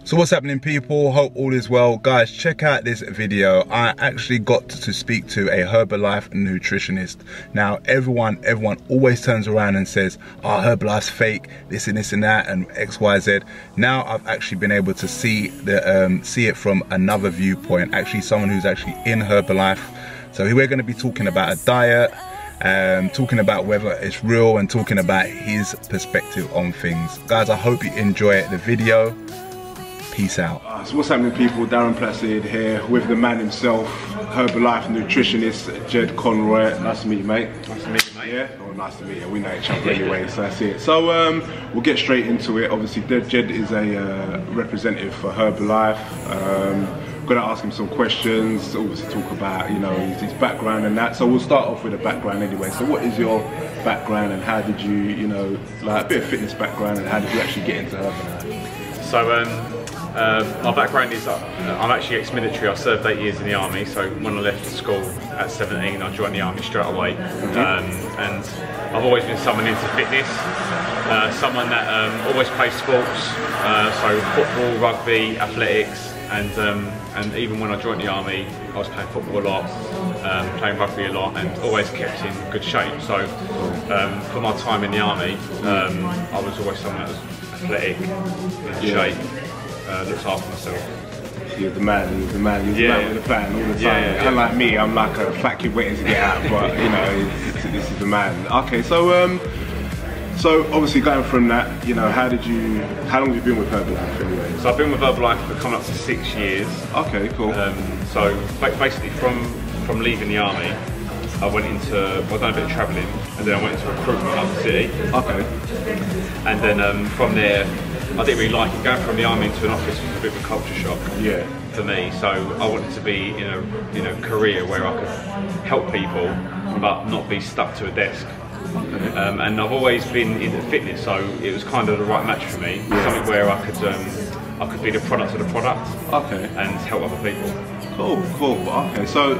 So what's happening, people? Hope all is well. Guys, check out this video. I actually got to speak to a Herbalife nutritionist. Now everyone always turns around and says, oh, Herbalife's fake, this and this and that and XYZ. Now I've actually been able to see it from another viewpoint, actually someone who's actually in Herbalife. So we're going to be talking about a diet, talking about whether it's real, and talking about his perspective on things. Guys, I hope you enjoy the video. Peace out. So what's happening, people? Darren Placid here with the man himself, Herbalife nutritionist, Ged Conroy. Nice to meet you, mate. Nice to meet you, mate. Yeah? Oh, nice to meet you. We know each other anyway, so that's it. So we'll get straight into it. Obviously, Ged is a representative for Herbalife. Gonna ask him some questions, obviously talk about, you know, his background and that. So we'll start off with a background anyway. So what is your background and how did you, you know, like a bit of fitness background, and how did you actually get into Herbalife? So my background is I'm actually ex-military. I served 8 years in the army. So when I left school at 17, I joined the army straight away. And I've always been someone into fitness, someone that always plays sports. So football, rugby, athletics. And even when I joined the army, I was playing football a lot, playing rugby a lot, and always kept in good shape. So for my time in the army, I was always someone that was athletic, in shape, looked after myself. You're the man, you're the man with the plan all the time. Unlike me, I'm like a fat kid waiting to get out, but you know, this is the man. Okay, so obviously going from that, you know, how long have you been with Herbalife anyway? So I've been with Herbalife for coming up to 6 years. Okay, cool. So basically from leaving the army, I went into, well, I've done a bit of travelling, and then I went into recruitment up the city. Okay. And then from there, I didn't really like it. Going from the army into an office was a bit of a culture shock for me. So I wanted to be in a career where I could help people, but not be stuck to a desk. And I've always been into fitness, so it was kind of the right match for me. Something where I could be the product of the product, and help other people. Cool. Okay, so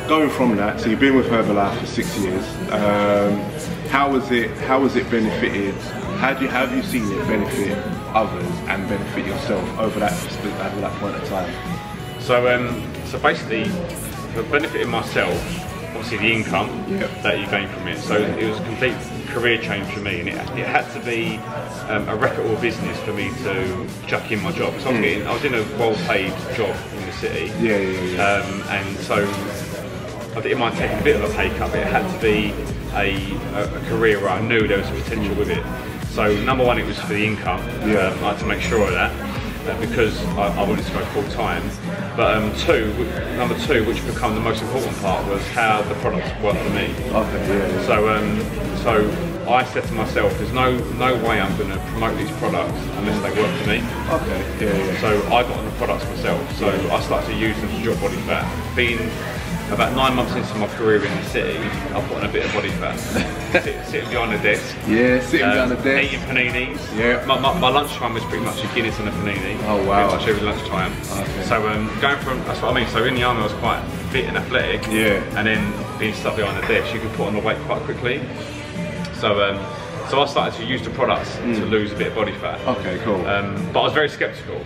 going from that, so you've been with Herbalife for 6 years. How has it benefited? How have you seen it benefit others and benefit yourself over that point of time? So basically, for benefiting myself, obviously the income that you gain from it. So it was a complete career change for me, and it had to be a reputable business for me to chuck in my job. So I was in a well-paid job in the city, and so I didn't mind taking a bit of a pay cut, but it had to be a career where I knew there was potential with it. So number one, it was for the income. I had to make sure of that. Because I wanted to go full time, but number two, which became the most important part, was how the products work for me. So I said to myself, there's no way I'm going to promote these products unless they work for me. So I got on the products myself. So I started to use them to drop body fat. Being about 9 months into my career in the city, I put on a bit of body fat. Sitting behind the desk. Sitting behind the desk. Eating paninis. My lunchtime was pretty much a Guinness and a panini. Oh wow. Pretty much every lunchtime. So going from, that's what I mean, so in the army I was quite fit and athletic. And then being stuck behind the desk, you can put on the weight quite quickly. So I started to use the products to lose a bit of body fat. Okay, cool. But I was very sceptical.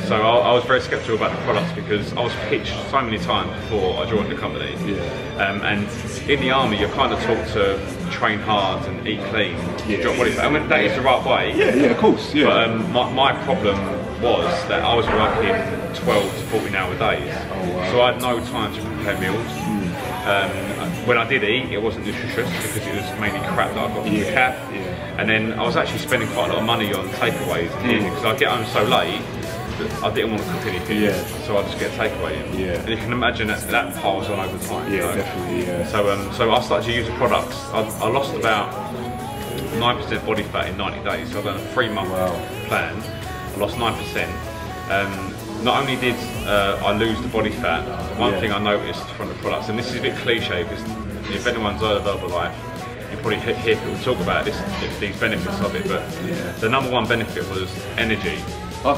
So I was very sceptical about the products because I was pitched so many times before I joined the company. And in the army, you're kind of taught to train hard and eat clean, drop body fat. I mean, that is the right way. Of course. But my problem was that I was working 12 to 14-hour days. So I had no time to prepare meals. When I did eat, it wasn't nutritious because it was mainly crap that I got from the cab. And then I was actually spending quite a lot of money on takeaways because I'd get home so late that I didn't want to cook anything. So I'd just get takeaway in. And you can imagine that piles on over time. Definitely. So I started to use the products. I lost about 9% body fat in 90 days. So I've done a 3-month plan. I lost 9%. Not only did I lose the body fat, one thing I noticed from the products, and this is a bit cliche because if anyone's heard of Herbalife, you probably hear people talk about these benefits of it, but the number one benefit was energy. So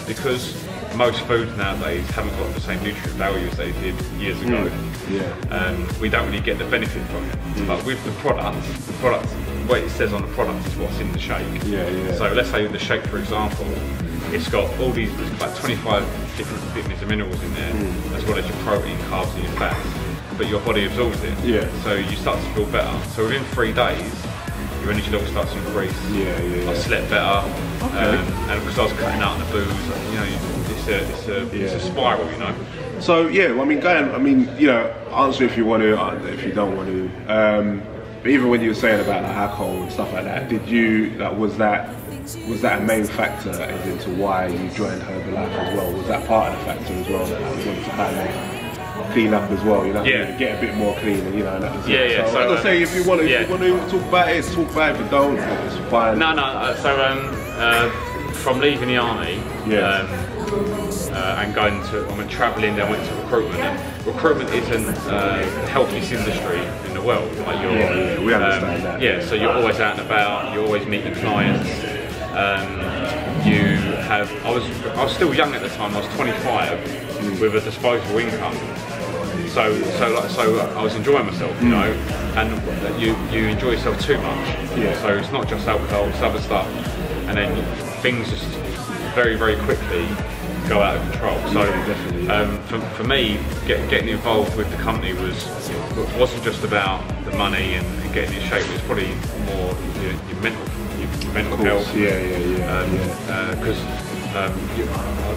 because most foods nowadays haven't got the same nutrient value as they did years ago, we don't really get the benefit from it. But with the product what it says on the product is what's in the shake. Yeah, yeah. So let's say the shake, for example, it's got all these, there's like 25 different vitamins and minerals in there, as well as your protein, carbs and your fats, but your body absorbs it. Yeah. So you start to feel better. So within 3 days, your energy level starts to increase. Yeah, yeah. I slept better, Okay. and because I was cutting out the booze, you know, it's a spiral, you know. So yeah, well, I mean, you know, answer if you want to, if you don't want to. But even when you were saying about like alcohol and stuff like that, did you, like, was that a main factor as into why you joined Herbalife as well? Was that part of the factor as well, that you wanted to kind of clean up as well, you know? Yeah. Get a bit more clean, and, you know, and that was Yeah, it. yeah. So, So, as I say, if you want to, yeah. if you want to talk about it, talk about it. But don't, it's fine. No. So from leaving the army, and going to, I went travelling, then went to recruitment. And recruitment isn't the healthiest industry in the world. Like we understand that. Yeah, so you're always out and about, you're always meeting clients. You have, I was still young at the time. I was 25 with a disposable income. So I was enjoying myself, you know, and you enjoy yourself too much. Yeah. So it's not just alcohol, it's other stuff, and then things just very, very quickly go out of control. So for me, getting involved with the company wasn't just about the money and getting in shape. It was probably more your mental health. Because I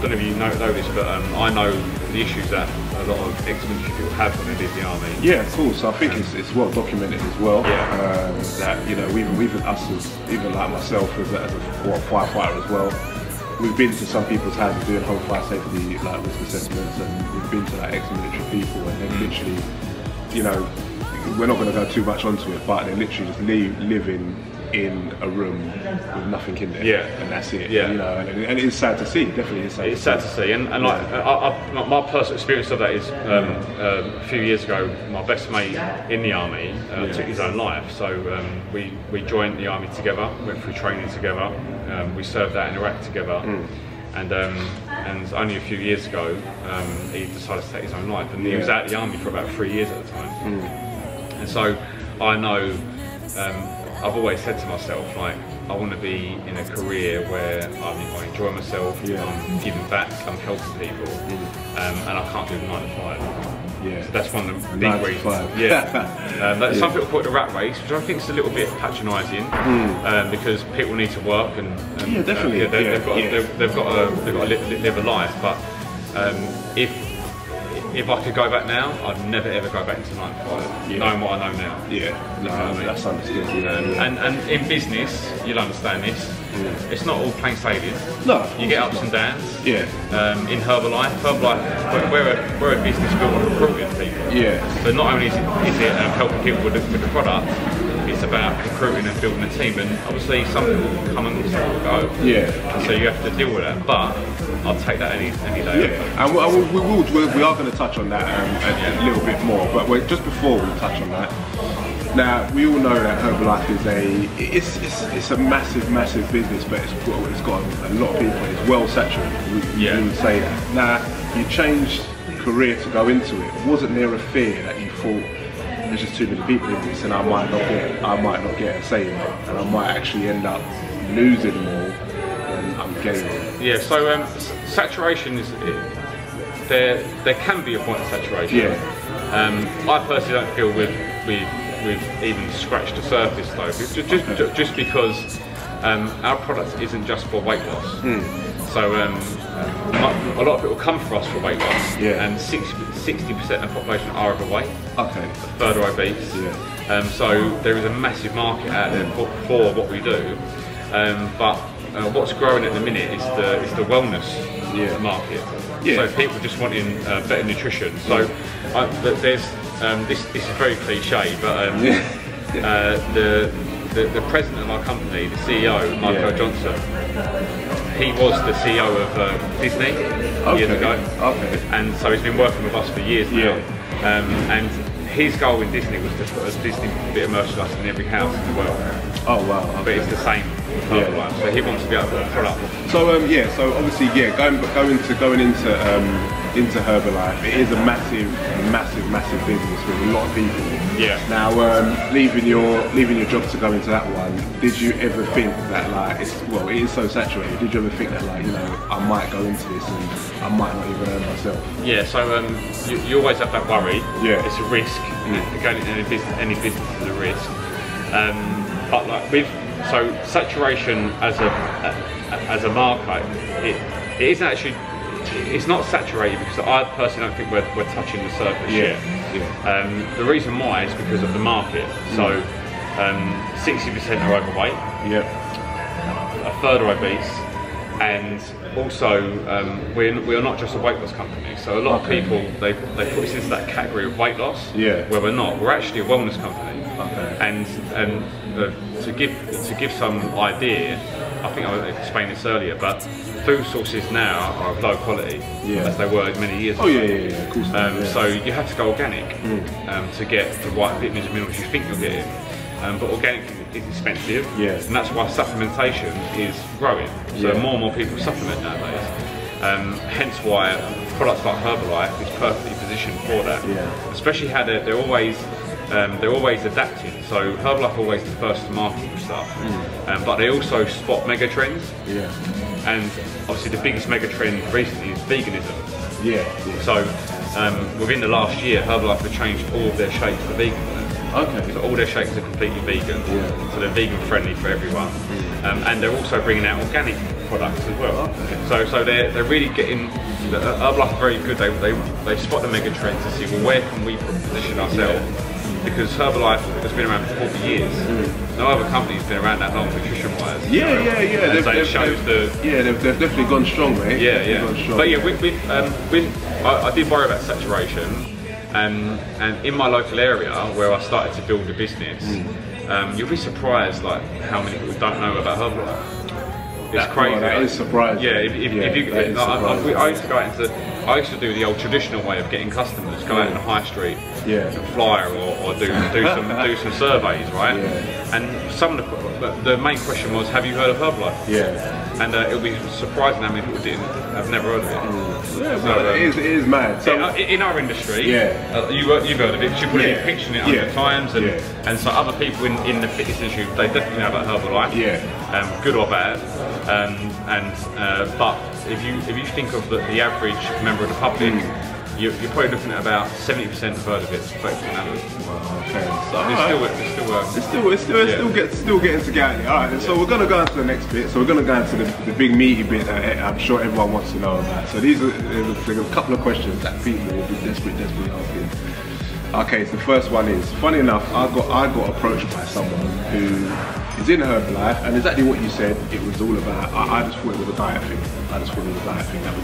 don't know if you know this, but I know the issues that a lot of ex-military people have when they leave the army. Yeah, of course. I think it's well documented as well. Yeah. That, you know, even us, as even like myself as a firefighter as well, we've been to some people's houses doing home fire safety like risk assessments, and we've been to like ex-military people, and they literally, you know, we're not going to go too much onto it, but they're literally just living in a room with nothing in there, and that's it. You know, and it's sad to see. Definitely, it's sad to see. And like my personal experience of that is a few years ago, my best mate in the army took his own life. So we joined the army together, went through training together. We served out in Iraq together, and only a few years ago he decided to take his own life, and he was out of the army for about 3 years at the time. And so I know. I've always said to myself, like, I want to be in a career where I enjoy myself, I'm giving back, I'm helping people, and I can't do the 9 to 5. So that's one of the big reasons. Some people call it the rat race, which I think is a little bit patronising, because people need to work and definitely. They've got to live a life. But if I could go back now, I'd never ever go back into 9 to 5, knowing what I know now. That's understood. And in business, you'll understand this. It's not all plain sailing. No, you get ups and downs. In Herbalife, we're a business built on recruiting people. So not only is it helping people with the product, it's about recruiting and building a team. And obviously, some people come and some will go. So you have to deal with that. But I'll take that any day. And we are going to touch on that a little bit more. But just before we touch on that, now we all know that Herbalife is it's a massive business, but it's got a lot of people. It's well saturated. We would say that. Now you changed career to go into it. Wasn't there a fear that you thought there's just too many people in this, and I might not get a say in it, and I might actually end up losing more than I'm gaining? Yeah. So saturation is there can be a point of saturation. I personally don't feel we've even scratched the surface though, just because our product isn't just for weight loss. So a lot of people come for us for weight loss, and 60% of the population are overweight. A third are obese. So there is a massive market out there for what we do. But what's growing at the minute is the wellness market. So people just wanting better nutrition. So there's this is very cliche, but the president of our company, the CEO, Michael Johnson, he was the CEO of Disney years ago, and so he's been working with us for years now. And his goal in Disney was to put a Disney bit of merchandise in every house in the world. But it's the same Herbalife, so he wants to be able to put a product. So yeah, so obviously yeah, going into Herbalife, it is a massive business with a lot of people. Yeah. Now leaving your job to go into that one, did you ever think that like it is so saturated? Did you ever think that like, you know, I might go into this and I might not even earn myself? Yeah. So you always have that worry. Yeah. It's a risk. Going into any business is a risk. But like so saturation as a market, it isn't actually. It's not saturated because I personally don't think we're touching the surface yet. Yeah. The reason why is because of the market. So 60% are overweight. Yeah. A third are obese, and also we are not just a weight loss company. So a lot of people they put us into that category of weight loss. Yeah. Where we're not. We're actually a wellness company. Okay. And to give some idea, I think I explained this earlier, but food sources now are of low quality, as they were many years ago. Oh yeah, of course. So you have to go organic to get the right vitamins and minerals you think you're getting. But organic is expensive, and that's why supplementation is growing. So more and more people supplement nowadays. Hence why products like Herbalife is perfectly positioned for that. Especially how they're always adapting. So Herbalife are always the first to market with stuff, but they also spot megatrends. And obviously the biggest megatrend recently is veganism. So within the last year, Herbalife have changed all of their shakes to vegan. Okay. So all their shakes are completely vegan. So they're vegan friendly for everyone. And they're also bringing out organic products as well. So they're really getting. Herbalife are very good. They spot the megatrends to see, well, where can we position ourselves? Because Herbalife has been around for 40 years. No other company's been around that long nutrition-wise. They've definitely gone strong, mate. Gone strong. But yeah, I did worry about saturation, and in my local area where I started to build a business, you'll be surprised like how many people don't know about Herbalife. It's crazy. That is surprising. Yeah, I used to do the old traditional way of getting customers, go out on the high street, flyer or do some surveys, right? And some of the main question was, have you heard of Herbalife? And it'll be surprising how many people have never heard of it. It is mad. So in our industry, you've heard of it. You put it in picture in it 100 times, and so other people in the fitness industry, they definitely know about Herbalife. Good or bad. But if you think of the average member of the public, you're probably looking at about 70% have heard of it. Still getting to get it. All right, so we're gonna go into the next bit. So we're gonna go into the big meaty bit that I'm sure everyone wants to know about. So there's a couple of questions that people will be desperately asking. Okay, so the first one is, funny enough, I got approached by someone who is in Herbalife, and exactly what you said, it was all about, I just thought it was a diet thing. That was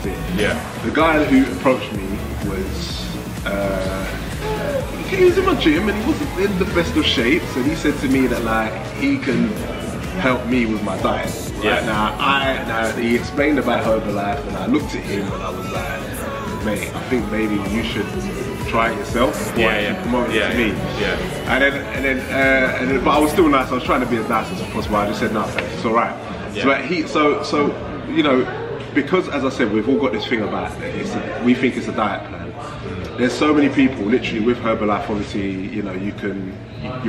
it. The guy who approached me was, he was in my gym and he wasn't in the best of shapes, and he said to me that like, he can help me with my diet. Right? Now he explained about Herbalife, and I looked at him and I was like, mate, I think maybe you should try it yourself before you promote it to me. And then, but I was still nice. I was trying to be as nice as possible. I just said, no, thanks, it's all right. So you know, because as I said, we've all got this thing about we think it's a diet plan. There's so many people, literally with Herbalife. Obviously, you know, you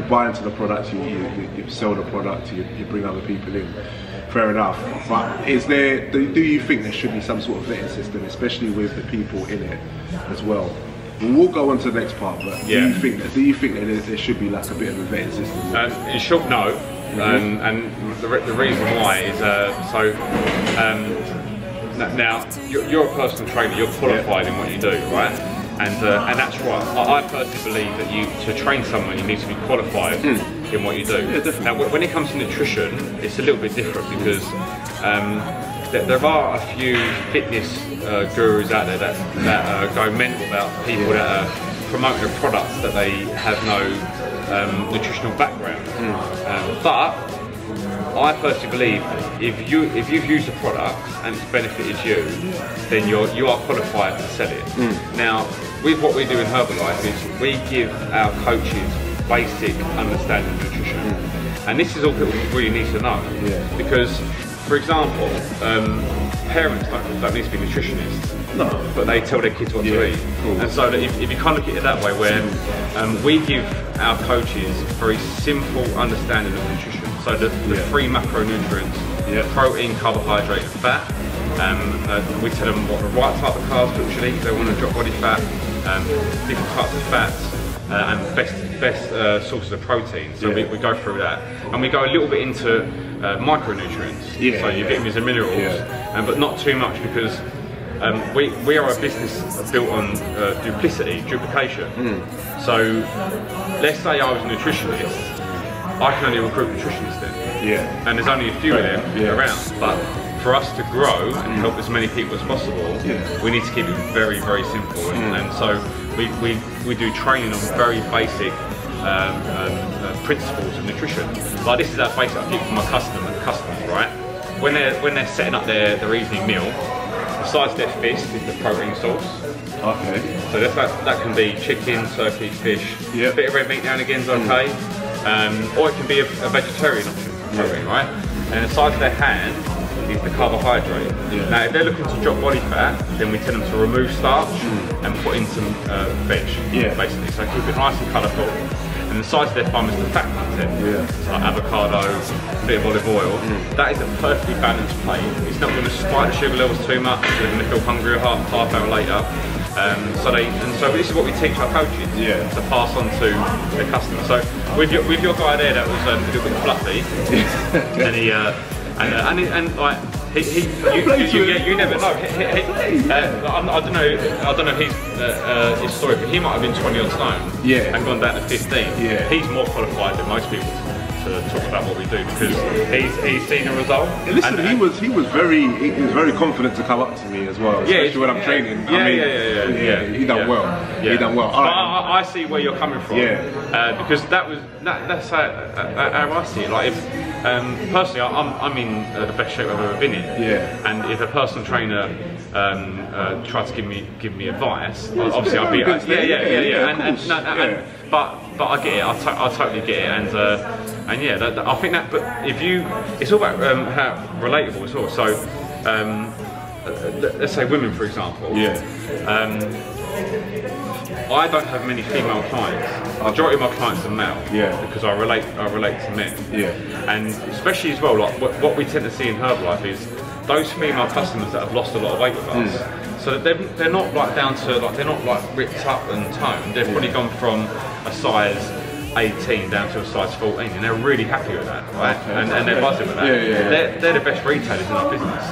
buy into the product, you sell the product, you bring other people in. Fair enough, but do you think there should be some sort of vetting system, especially with the people in it as well? We'll go on to the next part, but do you think that there should be like a bit of a vetting system? In short, no. And the reason why is now you're a personal trainer, you're qualified in what you do, right? And that's right. I personally believe that to train someone, you need to be qualified in what you do. Now, when it comes to nutrition, it's a little bit different because there are a few fitness gurus out there that go mental about people that are promoting a product that they have no nutritional background. But I personally believe if you've used a product and it's benefited you, then you are qualified to sell it. Now, with what we do in Herbalife is we give our coaches basic understanding of nutrition. And this is all people really need to know. Yeah. Because, for example, parents don't need to be nutritionists. No. But they tell their kids what to eat. Cool. And so if you kind of look at it that way, where we give our coaches very simple understanding of nutrition. So the 3 macronutrients, protein, carbohydrate, and fat. We tell them what the right type of carbs to actually eat if they want to drop body fat, different types of fats, and best sources of protein. So we go through that. And we go a little bit into micronutrients, so your vitamins and minerals, but not too much, because we are a business built on duplication. So let's say I was a nutritionist, I can only recruit nutritionists then. And there's only a few of them around. But for us to grow and help as many people as possible, we need to keep it very, very simple. And so we do training on very basic principles of nutrition. Like this is our basic I keep for my customers, right? When they're setting up their evening meal, the size of their fist is the protein source. Okay. So that can be chicken, turkey, fish. A bit of red meat now and again is okay. Or it can be a vegetarian option for protein, right? And the size of their hand is the carbohydrate. Now, if they're looking to drop body fat, then we tell them to remove starch and put in some veg, basically. So keep it nice and colourful. And the size of their thumb is the fat content. So like avocado, a bit of olive oil. That is a perfectly balanced plate. It's not going to spike the sugar levels too much, so they're going to feel hungrier half hour later. So this is what we teach our coaches to pass on to the customer. So with your guy there, that was a little bit fluffy, and you never know. I don't know his story, but he might have been 20 odd stone and gone down to 15. He's more qualified than most people to talk about what we do, because he's seen a result. Listen, he was very confident to come up to me as well, especially when I'm training. He done well. He done well. But I see where you're coming from. Because that's how I see it. Like if personally, I'm in the best shape I've ever been in. And if a personal trainer tried to give me advice, obviously I'd be but I get it. I totally get it, and I think that. But it's all about how relatable as well. So let's say women, for example. I don't have many female clients. The majority of my clients are male. Because I relate to men. And especially as well, like what we tend to see in Herbalife is those female customers that have lost a lot of weight with us. So they're not like down to they're not like ripped up and toned. They've probably gone from a size 18 down to a size 14, and they're really happy with that, right? And they're buzzing with that. They're the best retailers in our business,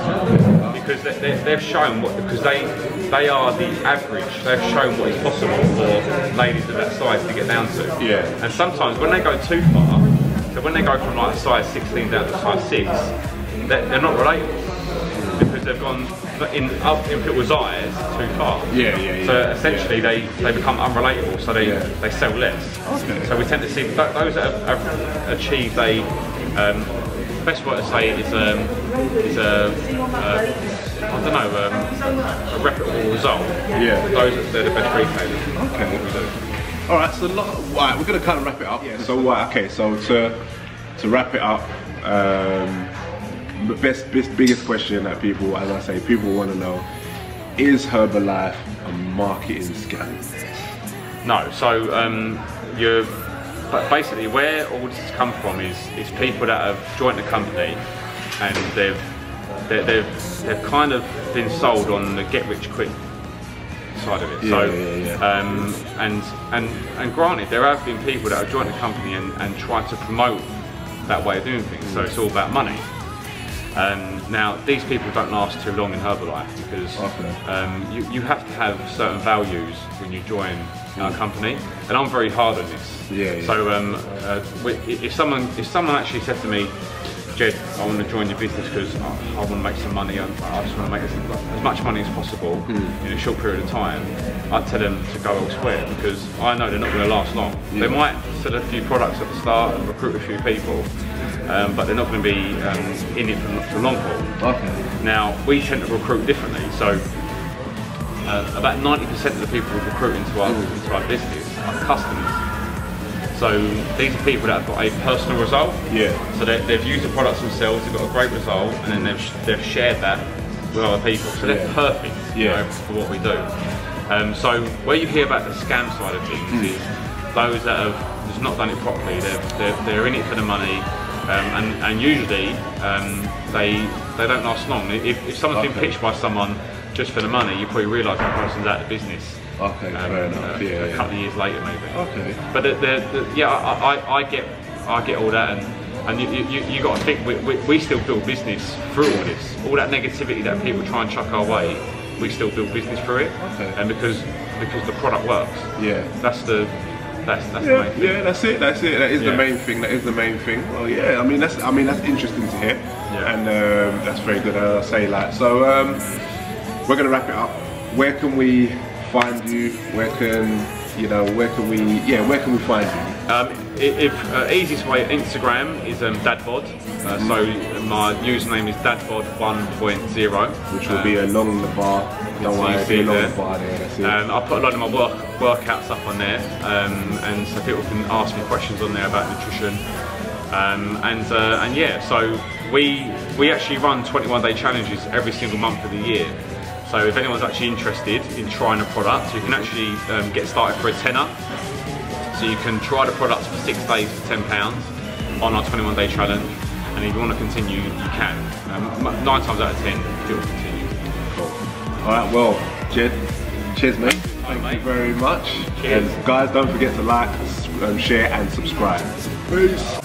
because they've shown because they are the average. They've shown what is possible for ladies of that size to get down to. And sometimes when they go too far, so when they go from like a size 16 down to size 6, they're not relatable, because they've gone in people's eyes too far. So essentially they become unrelatable, so they sell less. So we tend to see those that have achieved a best way to say it is I don't know, a reputable result. They're the best retailers. Alright, so we're going to kind of wrap it up. So to wrap it up, the biggest question that people, as I say, people want to know: is Herbalife a marketing scam? No. So but basically, where all this has come from is people that have joined the company, and they've kind of been sold on the get rich quick side of it. And granted, there have been people that have joined the company and tried to promote that way of doing things. So it's all about money. Now, these people don't last too long in Herbalife, because you have to have certain values when you join our company, and I'm very hard on this. So if someone actually said to me, Ged, I want to join your business because I want to make some money, I just want to make as much money as possible in a short period of time, I'd tell them to go elsewhere, because I know they're not going to last long. They might sell a few products at the start and recruit a few people, but they're not going to be in it for the long haul. Now, we tend to recruit differently, so about 90% of the people we recruit into our business are customers. So these are people that have got a personal result. Yeah. So they've used the products themselves, they've got a great result, and then they've shared that with other people. So they're perfect, you know, for what we do. So where you hear about the scam side of things is those that have just not done it properly. They're in it for the money, and usually they don't last long. If someone's been pitched by someone just for the money, you probably realise that person's out of business. Okay, fair enough. A couple of years later, maybe. Okay. But I get all that, and you got to think we still build business through all this, all that negativity that people try and chuck our way. We still build business through it, and because the product works. Yeah. That's the main thing. Yeah, that's it. That is the main thing. That is the main thing. Well, yeah. I mean, that's interesting to hear, and that's very good. I'll say that. So we're gonna wrap it up. Where can we find you? Where can we find you? Easiest way, Instagram is dadbod. So my username is dadbod 1.0, which will be along the bar. Don't worry, it'll be along the bar there. That's it. I put a lot of my workouts up on there, and so people can ask me questions on there about nutrition. And yeah, so we actually run 21-day challenges every single month of the year. So if anyone's actually interested in trying a product, you can actually get started for a tenner. So you can try the product for 6 days for £10 on our 21-day challenge. And if you want to continue, you can. 9 times out of 10, you'll continue. Cool. All right, well, Ged, cheers, mate. Thank you very much. Cheers. And guys, don't forget to like, share, and subscribe. Peace.